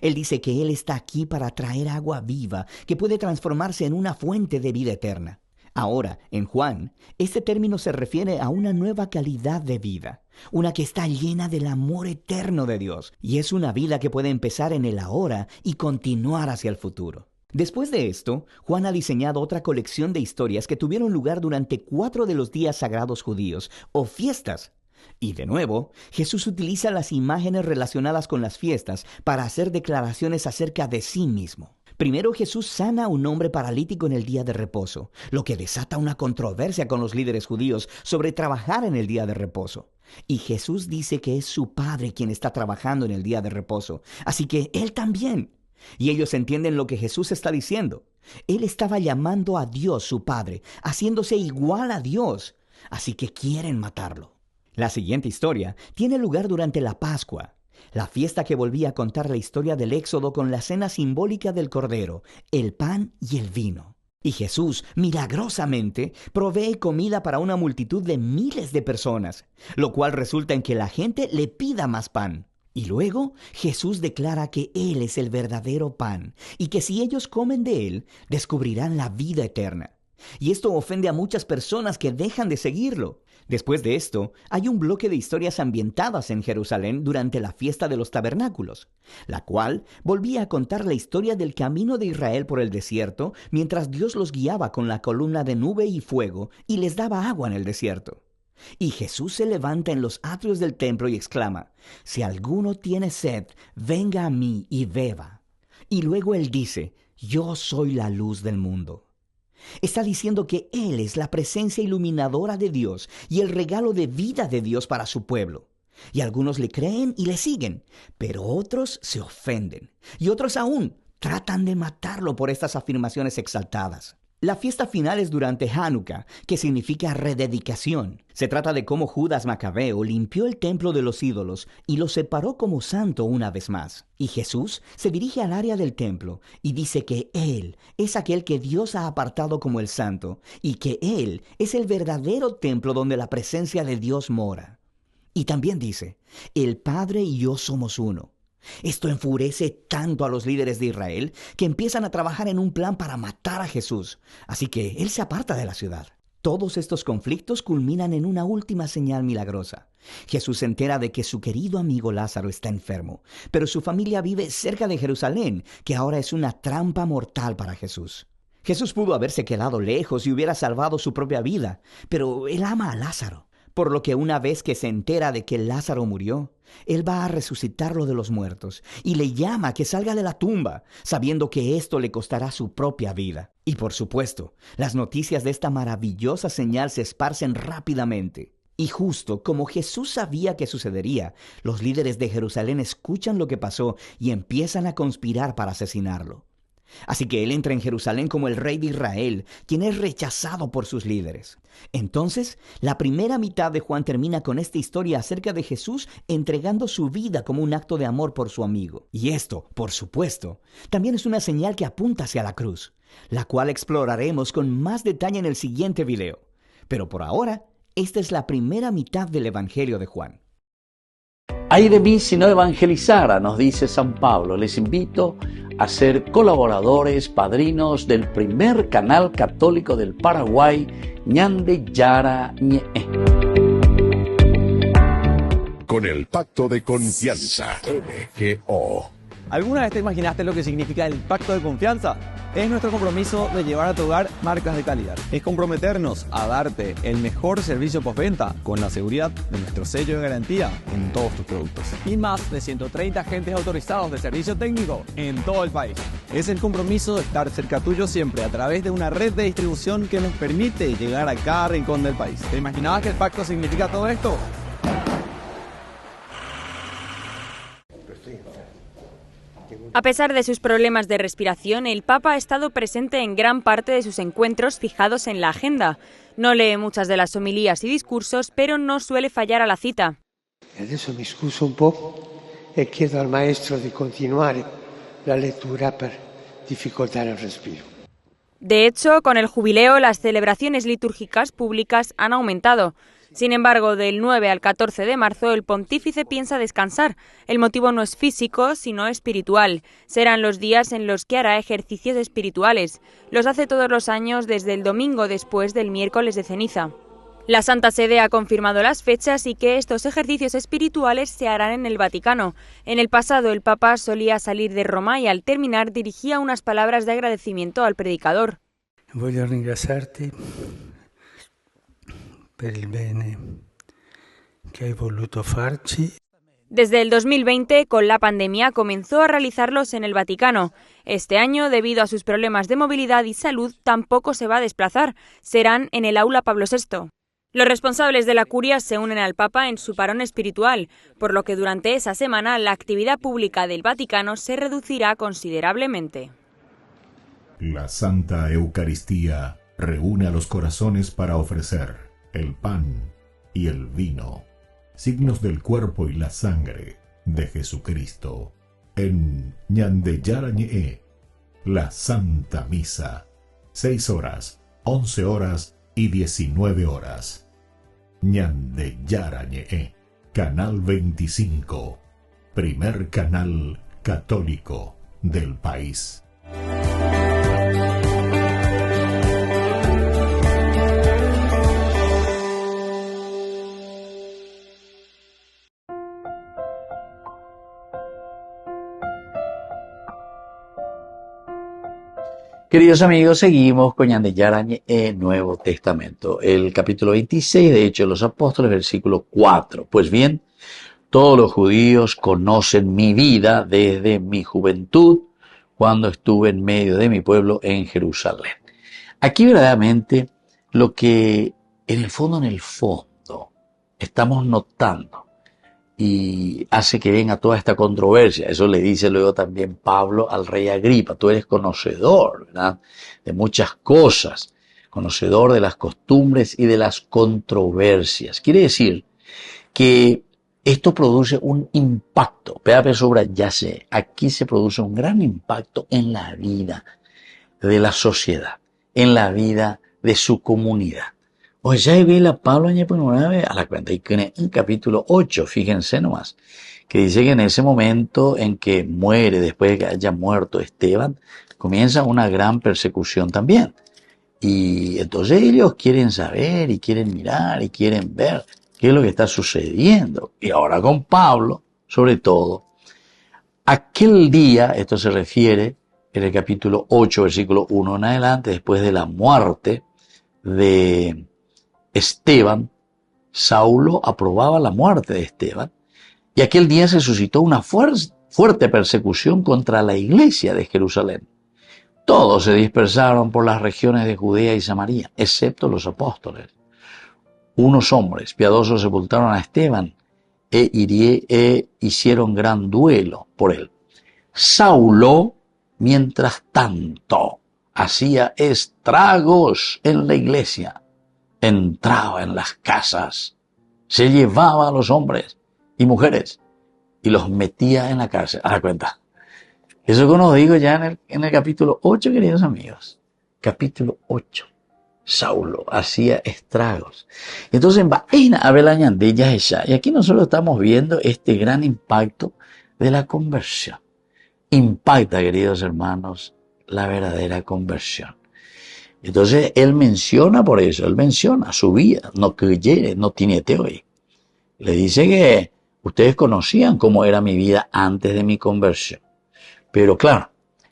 Él dice que Él está aquí para traer agua viva, que puede transformarse en una fuente de vida eterna. Ahora, en Juan, este término se refiere a una nueva calidad de vida, una que está llena del amor eterno de Dios, y es una vida que puede empezar en el ahora y continuar hacia el futuro. Después de esto, Juan ha diseñado otra colección de historias que tuvieron lugar durante 4 de los días sagrados judíos, o fiestas. Y de nuevo, Jesús utiliza las imágenes relacionadas con las fiestas para hacer declaraciones acerca de sí mismo. Primero, Jesús sana a un hombre paralítico en el día de reposo, lo que desata una controversia con los líderes judíos sobre trabajar en el día de reposo. Y Jesús dice que es su Padre quien está trabajando en el día de reposo, así que Él también. Y ellos entienden lo que Jesús está diciendo. Él estaba llamando a Dios su Padre, haciéndose igual a Dios, así que quieren matarlo. La siguiente historia tiene lugar durante la Pascua, la fiesta que volvía a contar la historia del Éxodo con la cena simbólica del Cordero, el pan y el vino. Y Jesús, milagrosamente, provee comida para una multitud de miles de personas, lo cual resulta en que la gente le pida más pan. Y luego Jesús declara que Él es el verdadero pan y que si ellos comen de Él, descubrirán la vida eterna. Y esto ofende a muchas personas que dejan de seguirlo. Después de esto, hay un bloque de historias ambientadas en Jerusalén durante la fiesta de los tabernáculos, la cual volvía a contar la historia del camino de Israel por el desierto mientras Dios los guiaba con la columna de nube y fuego y les daba agua en el desierto. Y Jesús se levanta en los atrios del templo y exclama: «Si alguno tiene sed, venga a mí y beba». Y luego Él dice: «Yo soy la luz del mundo». Está diciendo que Él es la presencia iluminadora de Dios y el regalo de vida de Dios para su pueblo. Y algunos le creen y le siguen, pero otros se ofenden. Y otros aún tratan de matarlo por estas afirmaciones exaltadas. La fiesta final es durante Hanukkah, que significa rededicación. Se trata de cómo Judas Macabeo limpió el templo de los ídolos y lo separó como santo una vez más. Y Jesús se dirige al área del templo y dice que Él es aquel que Dios ha apartado como el santo y que Él es el verdadero templo donde la presencia de Dios mora. Y también dice: «El Padre y yo somos uno». Esto enfurece tanto a los líderes de Israel que empiezan a trabajar en un plan para matar a Jesús, así que Él se aparta de la ciudad. Todos estos conflictos culminan en una última señal milagrosa. Jesús se entera de que su querido amigo Lázaro está enfermo, pero su familia vive cerca de Jerusalén, que ahora es una trampa mortal para Jesús. Jesús pudo haberse quedado lejos y hubiera salvado su propia vida, pero Él ama a Lázaro. Por lo que una vez que se entera de que Lázaro murió, Él va a resucitarlo de los muertos y le llama a que salga de la tumba, sabiendo que esto le costará su propia vida. Y por supuesto, las noticias de esta maravillosa señal se esparcen rápidamente. Y justo como Jesús sabía que sucedería, los líderes de Jerusalén escuchan lo que pasó y empiezan a conspirar para asesinarlo. Así que Él entra en Jerusalén como el rey de Israel, quien es rechazado por sus líderes. Entonces, la primera mitad de Juan termina con esta historia acerca de Jesús entregando su vida como un acto de amor por su amigo. Y esto, por supuesto, también es una señal que apunta hacia la cruz, la cual exploraremos con más detalle en el siguiente video. Pero por ahora, esta es la primera mitad del Evangelio de Juan. Ay de mí si no evangelizara, nos dice San Pablo. Les invito a ser colaboradores, padrinos del primer canal católico del Paraguay, Ñande Yara Ñe. Con el pacto de confianza, MGO. ¿Alguna vez te imaginaste lo que significa el pacto de confianza? Es nuestro compromiso de llevar a tu hogar marcas de calidad. Es comprometernos a darte el mejor servicio postventa con la seguridad de nuestro sello de garantía en todos tus productos. Y más de 130 agentes autorizados de servicio técnico en todo el país. Es el compromiso de estar cerca tuyo siempre a través de una red de distribución que nos permite llegar a cada rincón del país. ¿Te imaginabas que el pacto significa todo esto? A pesar de sus problemas de respiración, el Papa ha estado presente en gran parte de sus encuentros fijados en la agenda. No lee muchas de las homilías y discursos, pero no suele fallar a la cita. Adesso mi scuso un po' e chiedo al maestro di continuare la lettura per difficoltà nel respiro. De hecho, con el jubileo, las celebraciones litúrgicas públicas han aumentado. Sin embargo, del 9 al 14 de marzo, el pontífice piensa descansar. El motivo no es físico, sino espiritual. Serán los días en los que hará ejercicios espirituales. Los hace todos los años desde el domingo después del miércoles de ceniza. La Santa Sede ha confirmado las fechas y que estos ejercicios espirituales se harán en el Vaticano. En el pasado, el Papa solía salir de Roma y al terminar dirigía unas palabras de agradecimiento al predicador. Voglio ringraziarti per il bene che hai voluto farci. Desde el 2020, con la pandemia, comenzó a realizarlos en el Vaticano. Este año, debido a sus problemas de movilidad y salud, tampoco se va a desplazar. Serán en el Aula Pablo VI. Los responsables de la curia se unen al Papa en su parón espiritual, por lo que durante esa semana la actividad pública del Vaticano se reducirá considerablemente. La Santa Eucaristía reúne a los corazones para ofrecer el pan y el vino, signos del cuerpo y la sangre de Jesucristo. En Ñande Yarañe, la Santa Misa, 6 horas, 11 horas y 19 horas. Ñande Yarañe, Canal 25, primer canal católico del país. Queridos amigos, seguimos con Ñande Yarañe en Nuevo Testamento, el capítulo 26 de Hechos de los Apóstoles, versículo 4. Pues bien, todos los judíos conocen mi vida desde mi juventud, cuando estuve en medio de mi pueblo en Jerusalén. Aquí verdaderamente lo que en el fondo estamos notando y hace que venga toda esta controversia. Eso le dice luego también Pablo al rey Agripa. Tú eres conocedor, ¿verdad?, de muchas cosas, conocedor de las costumbres y de las controversias. Quiere decir que esto produce un impacto. Pero subrayase, aquí se produce un gran impacto en la vida de la sociedad, en la vida de su comunidad. O ya vi la Pablo a la cuenta y en el capítulo 8, fíjense nomás, que dice que en ese momento en que muere, después de que haya muerto Esteban, comienza una gran persecución también. Y entonces ellos quieren saber y quieren mirar y quieren ver qué es lo que está sucediendo. Y ahora con Pablo, sobre todo, aquel día, esto se refiere en el capítulo 8, versículo 1 en adelante, después de la muerte de Esteban, Saulo aprobaba la muerte de Esteban, y aquel día se suscitó una fuerte persecución contra la iglesia de Jerusalén. Todos se dispersaron por las regiones de Judea y Samaria, excepto los apóstoles. Unos hombres piadosos sepultaron a Esteban e hicieron gran duelo por él. Saulo, mientras tanto, hacía estragos en la iglesia. Entraba en las casas, se llevaba a los hombres y mujeres y los metía en la cárcel. A la cuenta. Eso que nos digo ya en el capítulo 8, queridos amigos. Capítulo 8. Saulo hacía estragos. Entonces, y aquí nosotros estamos viendo este gran impacto de la conversión. Impacta, queridos hermanos, la verdadera conversión. Entonces, él menciona por eso, él menciona su vida, no creyere, no tiene teoría. Le dice que ustedes conocían cómo era mi vida antes de mi conversión. Pero claro,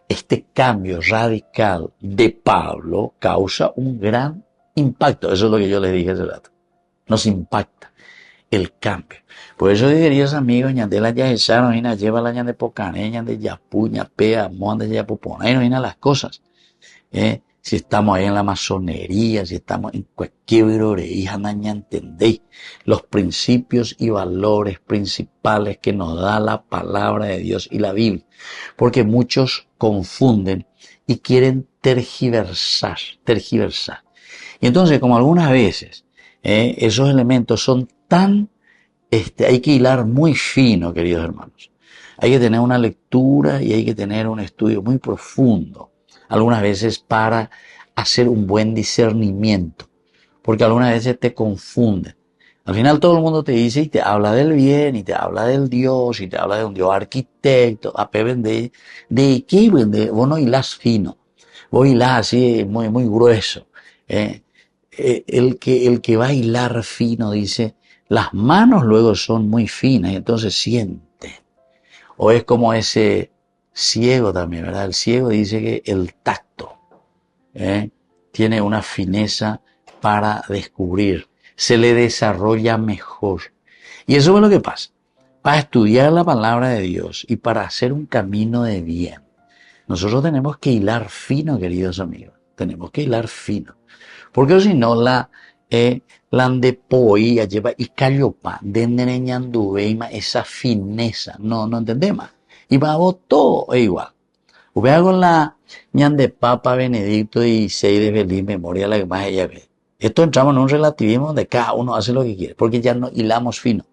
este cambio radical de Pablo causa un gran impacto. Eso es lo que yo les dije hace rato. Nos impacta el cambio. Por eso, queridos amigos, ñandela ya echaron, lleva la ñande pocané, ñande yapu, ñapea, monda ya pupona, y no las cosas. si estamos ahí en la masonería, si estamos en cualquier hija, no entendéis los principios y valores principales que nos da la palabra de Dios y la Biblia. Porque muchos confunden y quieren tergiversar. Y entonces, como algunas veces esos elementos son tan, hay que hilar muy fino, queridos hermanos. Hay que tener una lectura y hay que tener un estudio muy profundo, algunas veces para hacer un buen discernimiento, porque algunas veces te confunden. Al final todo el mundo te dice y te habla del bien, y te habla del Dios, y te habla de un Dios arquitecto, de qué, vos no hilás fino, vos hilás así muy grueso. El que va a hilar fino dice, las manos luego son muy finas y entonces siente. O es como ese ciego también, ¿verdad? El ciego dice que el tacto tiene una fineza para descubrir, se le desarrolla mejor. Y eso es lo que pasa. Para estudiar la palabra de Dios y para hacer un camino de bien, nosotros tenemos que hilar fino, queridos amigos. Tenemos que hilar fino. Porque si no, la andepoía lleva y callopa, dendereñanduveima, esa fineza. No entendemos. Y vamos todo es igual. Vea con la ñande Papa Benedicto XVI de feliz memoria la que más ella ve. Esto entramos en un relativismo donde cada uno hace lo que quiere, porque ya no hilamos fino.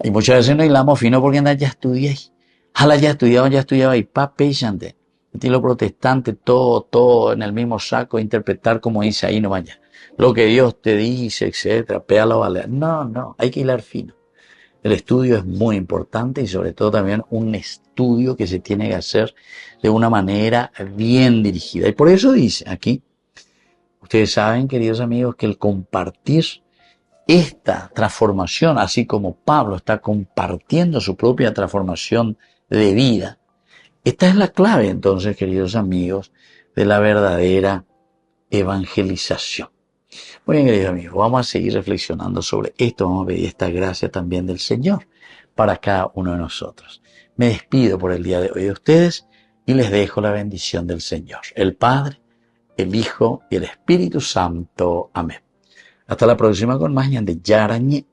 Y muchas veces no hilamos fino porque anda ya estudiáis. Jala ya estudiaba y papeyante. Estilo protestante, todo en el mismo saco, interpretar como dice ahí no vaya. Lo que Dios te dice, etcétera, péalo vale. No, hay que hilar fino. El estudio es muy importante y sobre todo también un estudio que se tiene que hacer de una manera bien dirigida. Y por eso dice aquí, ustedes saben, queridos amigos, que el compartir esta transformación, así como Pablo está compartiendo su propia transformación de vida, esta es la clave entonces, queridos amigos, de la verdadera evangelización. Muy bien, queridos amigos, vamos a seguir reflexionando sobre esto. Vamos a pedir esta gracia también del Señor para cada uno de nosotros. Me despido por el día de hoy de ustedes y les dejo la bendición del Señor, el Padre, el Hijo y el Espíritu Santo. Amén. Hasta la próxima con más de Yarañe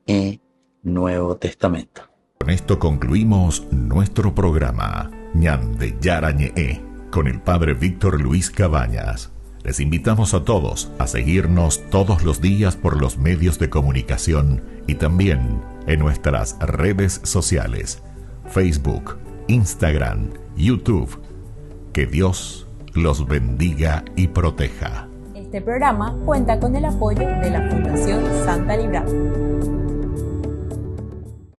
Nuevo Testamento. Con esto concluimos nuestro programa Ñande Yarañe con el Padre Víctor Luis Cabañas. Les invitamos a todos a seguirnos todos los días por los medios de comunicación y también en nuestras redes sociales, Facebook, Instagram, YouTube. Que Dios los bendiga y proteja. Este programa cuenta con el apoyo de la Fundación Santa Librada.